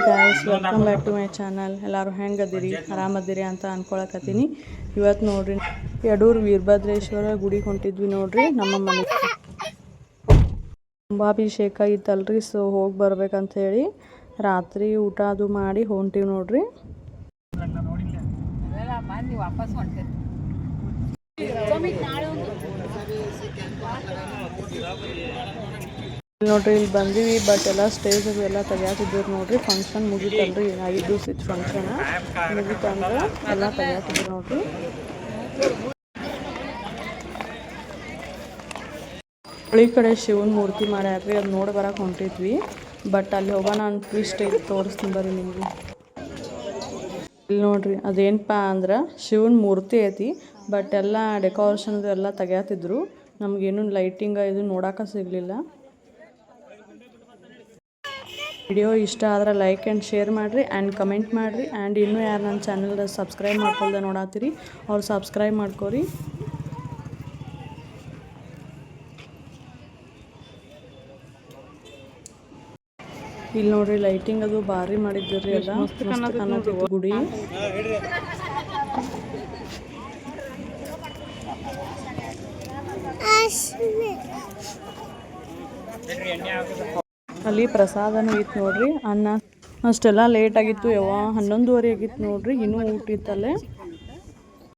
Guys, welcome back to my channel. ಎಲ್ಲರೂ ಹೆಂಗದಿರಿ, ಆರಾಮದಿರಿ ಅಂತ ಅನ್ಕೊಳಕತ್ತೀನಿ. ಇವತ್ತು ನೋಡ್ರಿ ಯಡೂರು ವೀರಭದ್ರೇಶ್ವರ ಗುಡಿಗೆ ಹೊಂಟಿದ್ವಿ ನೋಡ್ರಿ. ನಮ್ಮ ಮನೆ ಕುಂಭಾಭಿಷೇಕ ಇತ್ತಲ್ರಿ, ಸೊ ಹೋಗಿ ಬರ್ಬೇಕಂತ ಹೇಳಿ ರಾತ್ರಿ ಊಟ ಅದು ಮಾಡಿ ಹೊಂಟಿವಿ ನೋಡ್ರಿ. ನೋಡ್ರಿ ಇಲ್ಲಿ ಬಂದೀವಿ, ಬಟ್ ಎಲ್ಲ ಸ್ಟೇಜ್ ಅದು ಎಲ್ಲ ತೆಗಿಯಾತಿದ್ರು ನೋಡ್ರಿ. ಫಂಕ್ಷನ್ ಮುಗಿತಲ್ರಿ, 5 ದಿವಸದ ಫಂಕ್ಷನ್ ಮುಗಿತಂದ್ರೆ ಎಲ್ಲ ತೆಗಿಯಾತಿದ್ರು ನೋಡ್ರಿ. ಈ ಕಡೆ ಶಿವನ ಮೂರ್ತಿ ಮಾಡ್ಯಾರ್ರಿ, ಅದು ನೋಡಿ ಬರಕ್ಕೆ ಹೊಂಟಿದ್ವಿ. ಬಟ್ ಅಲ್ಲಿ ಹೋಗೋಣ ಅಂತ ಟ್ವಿಸ್ಟ್ ಐತಿ, ತೋರಿಸ್ತೀನಿ ಬರ್ರಿ ನಿಮ್ಗೆ. ಇಲ್ಲಿ ನೋಡ್ರಿ ಅದೇನಪ್ಪ ಅಂದ್ರೆ ಶಿವನ ಮೂರ್ತಿ ಐತಿ, ಬಟ್ ಎಲ್ಲ ಡೆಕೋರೇಷನ್ ಎಲ್ಲ ತೆಗಿಯಾತಿದ್ರು. ನಮಗೇನು ಲೈಟಿಂಗ್ ಇದು ನೋಡೋಕೆ ಸಿಗಲಿಲ್ಲ. ವಿಡಿಯೋ ಇಷ್ಟ ಆದ್ರೆ ಲೈಕ್ ಆ್ಯಂಡ್ ಶೇರ್ ಮಾಡಿರಿ ಆ್ಯಂಡ್ ಕಮೆಂಟ್ ಮಾಡಿರಿ. ಆ್ಯಂಡ್ ಇನ್ನೂ ಯಾರು ನನ್ನ ಚಾನಲ್ಗೆ ಸಬ್ಸ್ಕ್ರೈಬ್ ಮಾಡ್ಕೊಳ್ದೆ ನೋಡತ್ತೀರಿ ಅವ್ರು ಸಬ್ಸ್ಕ್ರೈಬ್ ಮಾಡ್ಕೊರಿ. ಇಲ್ಲಿ ನೋಡ್ರಿ ಲೈಟಿಂಗ್ ಅದು ಭಾರಿ ಮಾಡಿದ್ರಿ, ಎಲ್ಲ ಮಸ್ತ್ ಕಾಣತಿತ್ತು ಗುಡಿ. ಅಲ್ಲಿ ಪ್ರಸಾದನೂ ಇತ್ತು ನೋಡ್ರಿ. ಅನ್ನ ಅಷ್ಟೆಲ್ಲ ಲೇಟ್ ಆಗಿತ್ತು, 11:30 ಆಗಿತ್ತು ನೋಡ್ರಿ. ಇನ್ನೂ ಊಟ ಇತ್ತಲ್ಲೇ.